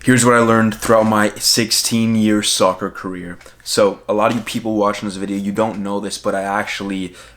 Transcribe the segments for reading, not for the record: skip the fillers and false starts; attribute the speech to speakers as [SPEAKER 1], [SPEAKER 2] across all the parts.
[SPEAKER 1] Here's what I learned throughout my 16-year soccer career. So a lot of you people watching this video, you don't know this, but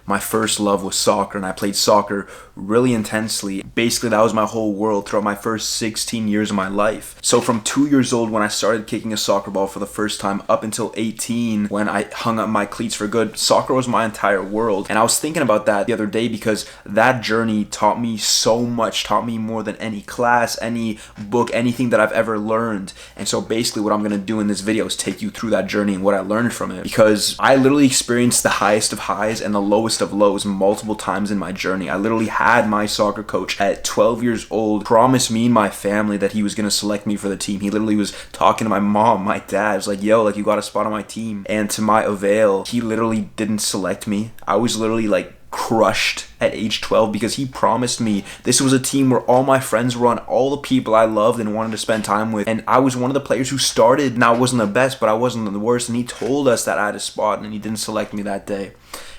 [SPEAKER 1] my first love was soccer, and I played soccer really intensely. Basically, that was my whole world throughout my first 16 years of my life. So from 2 years old when I started kicking a soccer ball for the first time up until 18 when I hung up my cleats for good, soccer was my entire world. And I was thinking about that the other day because that journey taught me so much, taught me more than any class, any book, anything that I've ever learned. And so basically what I'm going to do in this video is take you through that journey and what I learned from it, because I literally experienced the highest of highs and the lowest of lows multiple times in my journey. I literally had my soccer coach at 12 years old promise me and my family that he was going to select me for the team. He literally was talking to my mom, my dad, was like, yo, like, you got a spot on my team. And to my avail, he literally didn't select me. I was literally like crushed at age 12 because he promised me this was a team where all my friends were on, all the people I loved and wanted to spend time with, and I was one of the players who started. Now I wasn't the best, but I wasn't the worst, and he told us that I had a spot, and he didn't select me that day.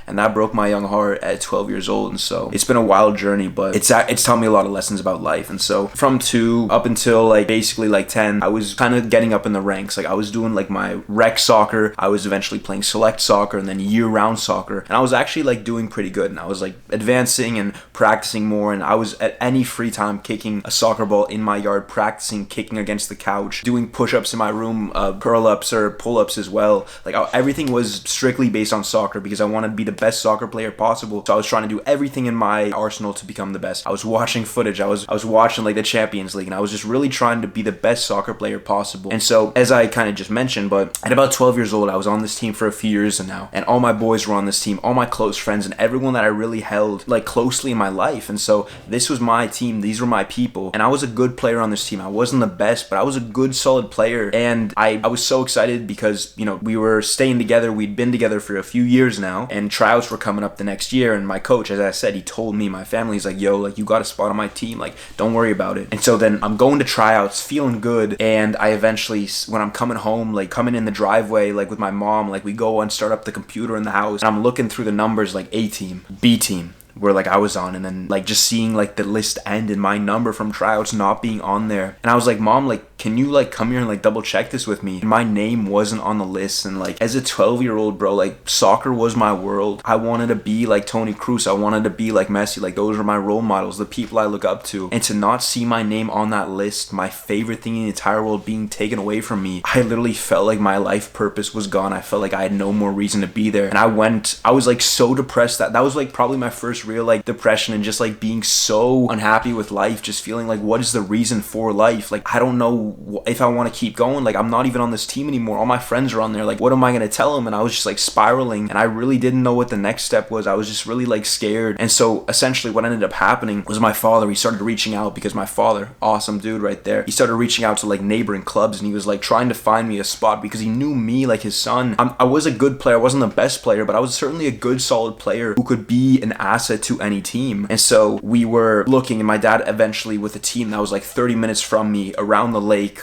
[SPEAKER 1] And that broke my young heart at 12 years old. And so it's been a wild journey, but it's taught me a lot of lessons about life. And so from 2 up until basically 10, I was kind of getting up in the ranks. Like, I was doing my rec soccer. I was eventually playing select soccer and then year-round soccer. And I was actually doing pretty good. And I was advancing and practicing more. And I was at any free time kicking a soccer ball in my yard, practicing kicking against the couch, doing push-ups in my room, curl-ups or pull-ups as well. Everything was strictly based on soccer because I wanted to be the best soccer player possible. So I was trying to do everything in my arsenal to become the best. I was watching footage. I was watching the Champions League, and I was just really trying to be the best soccer player possible. And so, as I kind of just mentioned, but at about 12 years old, I was on this team for a few years now, and all my boys were on this team, all my close friends, and everyone that I really held closely in my life. And so this was my team. These were my people, and I was a good player on this team. I wasn't the best, but I was a good, solid player, and I was so excited because we were staying together. We'd been together for a few years now, and tryouts were coming up the next year, and my coach, as I said, he told me, my family, he's like, yo, you got a spot on my team, don't worry about it. And so then I'm going to tryouts, feeling good, and I eventually, when I'm coming home, coming in the driveway, with my mom, we go and start up the computer in the house, and I'm looking through the numbers, A team, B team, where I was on, and then just seeing the list end and my number from tryouts not being on there. And I was like, Mom, can you come here and double check this with me? And my name wasn't on the list. And as a 12-year-old, bro, soccer was my world. I wanted to be like Toni Kroos. I wanted to be like Messi. Those were my role models, the people I look up to. And to not see my name on that list, my favorite thing in the entire world, being taken away from me, I literally felt like my life purpose was gone. I felt like I had no more reason to be there. And I was so depressed that was probably my first real depression, and just being so unhappy with life, just feeling what is the reason for life? I don't know if I want to keep going. I'm not even on this team anymore. All my friends are on there. What am I going to tell them? And I was just spiraling, and I really didn't know what the next step was. I was just really scared. And so essentially what ended up happening was my father, he started reaching out, because my father, awesome dude right there, he started reaching out to neighboring clubs, and he was trying to find me a spot because he knew me, his son. I was a good player. I wasn't the best player, but I was certainly a good, solid player who could be an asset to any team. And so we were looking, and my dad eventually, with a team that was 30 minutes from me around the lake,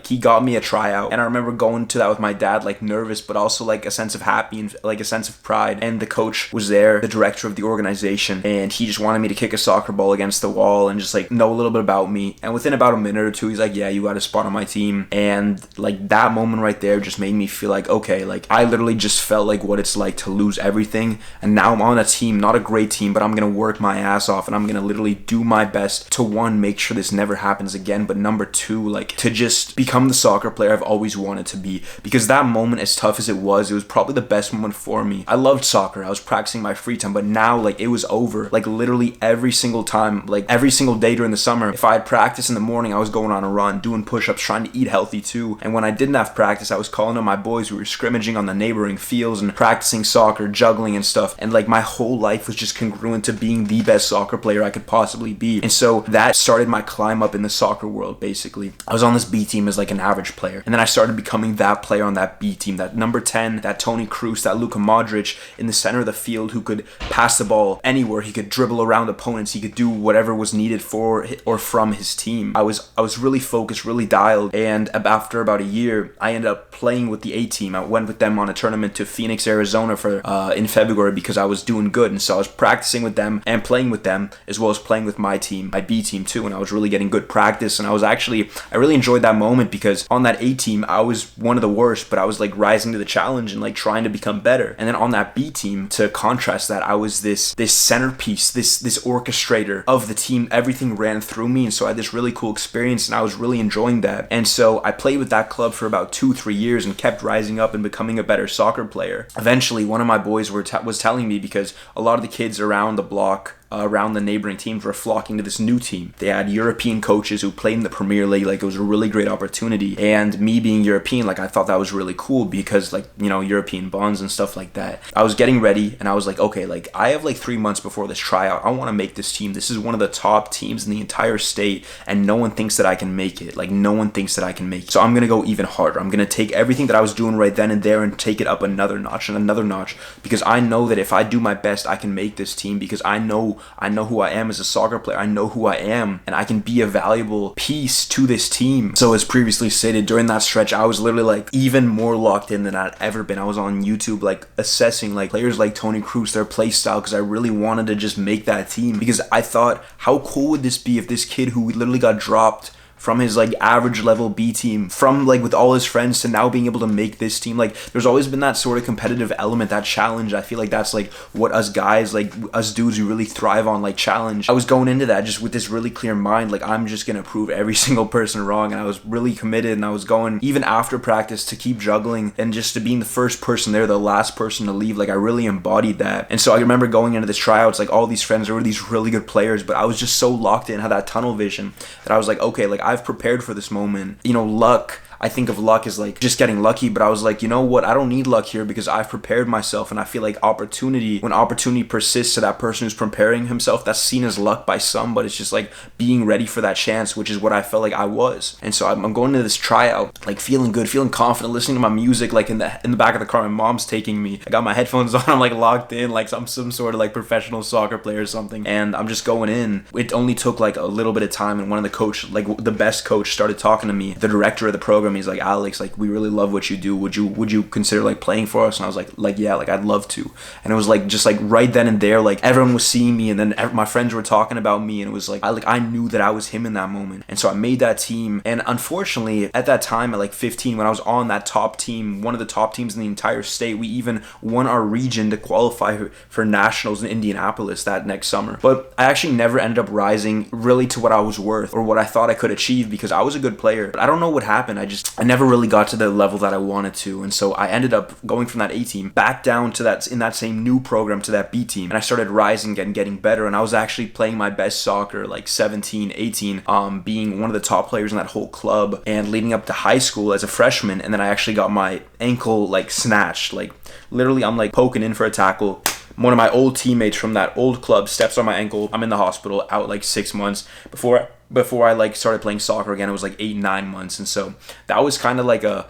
[SPEAKER 1] he got me a tryout. And I remember going to that with my dad, nervous, but also a sense of happy and a sense of pride. And the coach was there, the director of the organization, and he just wanted me to kick a soccer ball against the wall and just know a little bit about me. And within about a minute or two, he's like, yeah, you got a spot on my team. And that moment right there just made me feel okay, I literally just felt what it's like to lose everything, and now I'm on a team, not a great team, but I'm gonna work my ass off, and I'm gonna literally do my best to, one, make sure this never happens again, but number two, to just become the soccer player I've always wanted to be. Because that moment, as tough as it was probably the best moment for me. I loved soccer. I was practicing my free time, but now it was over. Literally every single time, every single day during the summer, if I had practice in the morning, I was going on a run, doing push-ups, trying to eat healthy too. And when I didn't have practice, I was calling on my boys who were scrimmaging on the neighboring fields and practicing soccer, juggling and stuff. And my whole life was just congruent to being the best soccer player I could possibly be. And so that started my climb up in the soccer world, basically. I was on this B team as an average player, and then I started becoming that player on that B team, that number 10, that Toni Kroos, that Luka Modric in the center of the field, who could pass the ball anywhere. He could dribble around opponents. He could do whatever was needed for or from his team. I was really focused, really dialed, and after about a year, I ended up playing with the A team. I went with them on a tournament to Phoenix, Arizona in February, because I was doing good, and so I was practicing with them and playing with them, as well as playing with my team, my B team too, and I was really getting good practice, and I really enjoyed that moment moment because on that A team, I was one of the worst, but I was like rising to the challenge and like trying to become better. And then on that B team, to contrast that, I was this centerpiece, this orchestrator of the team. Everything ran through me, and so I had this really cool experience, and I was really enjoying that. And so I played with that club for about 2-3 years and kept rising up and becoming a better soccer player. Eventually, one of my boys was telling me, because a lot of the kids around the block, around the neighboring teams, were flocking to this new team. They had European coaches who played in the Premier League. Like, it was a really great opportunity. And me being European, like, I thought that was really cool because, like, you know, European bonds and stuff like that. I was getting ready and I was like, okay, like, I have like 3 months before this tryout. I want to make this team. This is one of the top teams in the entire state, and no one thinks that I can make it. Like, no one thinks that I can make it. So I'm going to go even harder. I'm going to take everything that I was doing right then and there and take it up another notch and another notch, because I know that if I do my best, I can make this team, because I know who I am as a soccer player. I know who I am, and I can be a valuable piece to this team. So as previously stated, during that stretch, I was literally like even more locked in than I'd ever been. I was on YouTube like assessing like players like Toni Kroos, their play style, because I really wanted to just make that team, because I thought, how cool would this be if this kid who literally got dropped from his like average level B team, from like with all his friends, to now being able to make this team. Like, there's always been that sort of competitive element, that challenge. I feel like that's like what us guys, like us dudes who really thrive on, like challenge. I was going into that just with this really clear mind, like I'm just gonna prove every single person wrong, and I was really committed, and I was going even after practice to keep juggling and just to being the first person there, the last person to leave. Like, I really embodied that. And so I remember going into this tryouts, like all these friends were these really good players, but I was just so locked in, had that tunnel vision, that I was like, okay, like I've prepared for this moment. You know, luck, I think of luck as like just getting lucky, but I was like, you know what, I don't need luck here, because I've prepared myself. And I feel like opportunity, when opportunity persists to that person who's preparing himself, that's seen as luck by some, but it's just like being ready for that chance, which is what I felt like I was. And so I'm going to this tryout like feeling good, feeling confident, listening to my music like in the back of the car. My mom's taking me, I got my headphones on, I'm like locked in like some sort of like professional soccer player or something, and I'm just going in. It only took like a little bit of time, and one of the coach, like the best coach, started talking to me, the director of the program. He's like, Alex, like we really love what you do. Would you consider like playing for us? And I was like yeah, like I'd love to. And it was like just like right then and there, like everyone was seeing me, and then my friends were talking about me, and it was like I knew that I was him in that moment. And so I made that team. And unfortunately, at that time, at like 15, when I was on that top team, one of the top teams in the entire state, we even won our region to qualify for nationals in Indianapolis that next summer. But I actually never ended up rising really to what I was worth or what I thought I could achieve, because I was a good player, but I don't know what happened. I never really got to the level that I wanted to. And so I ended up going from that A team back down to that, in that same new program, to that B team. And I started rising and getting better. And I was actually playing my best soccer, like 17, 18, being one of the top players in that whole club, and leading up to high school as a freshman. And then I actually got my ankle like snatched. Like literally, I'm like poking in for a tackle. One of my old teammates from that old club steps on my ankle. I'm in the hospital, out like 6 months. Before I like started playing soccer again, it was like 8-9 months. And so that was kind of like an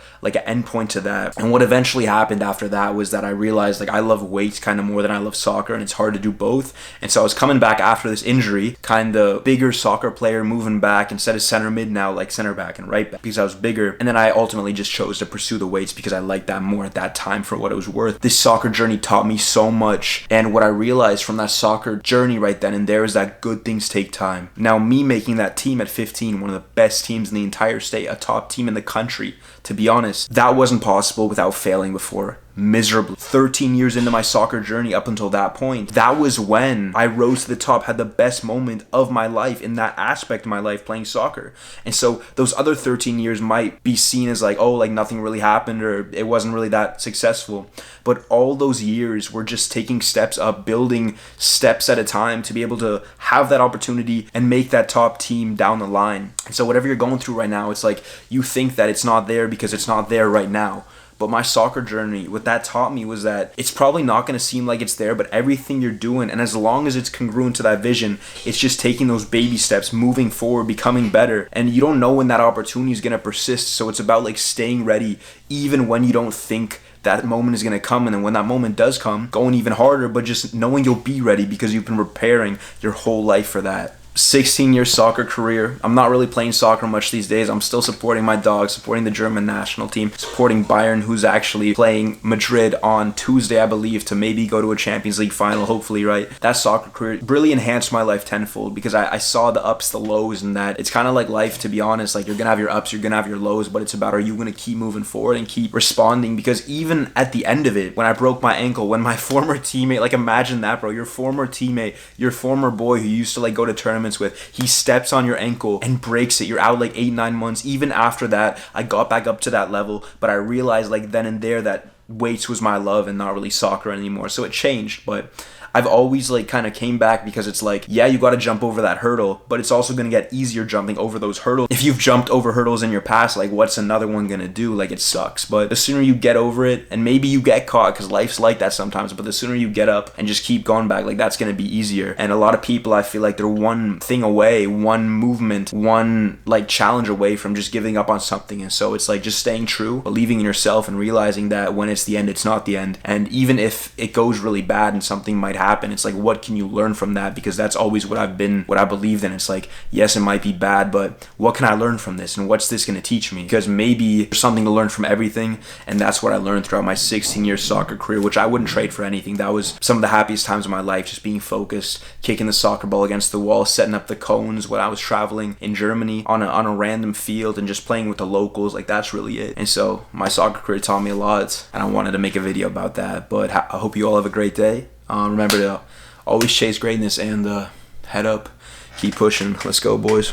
[SPEAKER 1] end point to that. And what eventually happened after that was that I realized like I love weights kind of more than I love soccer, and it's hard to do both. And so I was coming back after this injury, kind of bigger soccer player, moving back instead of center mid, now like center back and right back, because I was bigger. And then I ultimately just chose to pursue the weights because I liked that more at that time for what it was worth. This soccer journey taught me so much. And what I realized from that soccer journey right then and there is that good things take time. Now, me making that team at 15, one of the best teams in the entire state, a top team in the country, to be honest, that wasn't possible without failing before. Miserably. 13 years into my soccer journey up until that point, that was when I rose to the top, had the best moment of my life in that aspect of my life, playing soccer. And so those other 13 years might be seen as like, oh, like nothing really happened, or it wasn't really that successful. But all those years were just taking steps up, building steps at a time to be able to have that opportunity and make that top team down the line. And so whatever you're going through right now, it's like you think that it's not there because it's not there right now. But my soccer journey, what that taught me was that it's probably not going to seem like it's there, but everything you're doing, and as long as it's congruent to that vision, it's just taking those baby steps, moving forward, becoming better. And you don't know when that opportunity is going to persist. So it's about like staying ready, even when you don't think that moment is going to come. And then when that moment does come, going even harder, but just knowing you'll be ready because you've been preparing your whole life for that. 16-year soccer career. I'm not really playing soccer much these days. I'm still supporting my dog, supporting the German national team, supporting Bayern, who's actually playing Madrid on Tuesday, I believe, to maybe go to a Champions League final, hopefully, right? That soccer career really enhanced my life tenfold because I saw the ups, the lows, and that it's kind of like life, to be honest. Like, you're gonna have your ups, you're gonna have your lows, but it's about, are you gonna keep moving forward and keep responding? Because even at the end of it, when I broke my ankle, when my former teammate, like, imagine that, bro, your former teammate, your former boy who used to like go to tournaments with, he steps on your ankle and breaks it. You're out like 8-9 months. Even after that, I got back up to that level, but I realized like then and there that weights was my love and not really soccer anymore. So it changed, but I've always like kind of came back because it's like, yeah, you got to jump over that hurdle, but it's also going to get easier jumping over those hurdles. If you've jumped over hurdles in your past, like what's another one going to do? Like, it sucks. But the sooner you get over it, and maybe you get caught because life's like that sometimes, but the sooner you get up and just keep going back, like that's going to be easier. And a lot of people, I feel like they're one thing away, one movement, one like challenge away from just giving up on something. And so it's like just staying true, believing in yourself, and realizing that when it's the end, it's not the end. And even if it goes really bad and something might happen, it's like, what can you learn from that? Because that's always what I believed in. It's like, yes, it might be bad, but what can I learn from this? And what's this going to teach me? Because maybe there's something to learn from everything. And that's what I learned throughout my 16-year soccer career, which I wouldn't trade for anything. That was some of the happiest times of my life, just being focused, kicking the soccer ball against the wall, setting up the cones when I was traveling in Germany on a random field, and just playing with the locals. Like, that's really it. And so my soccer career taught me a lot, and I wanted to make a video about that. But I hope you all have a great day. Remember to always chase greatness and head up, keep pushing. Let's go, boys.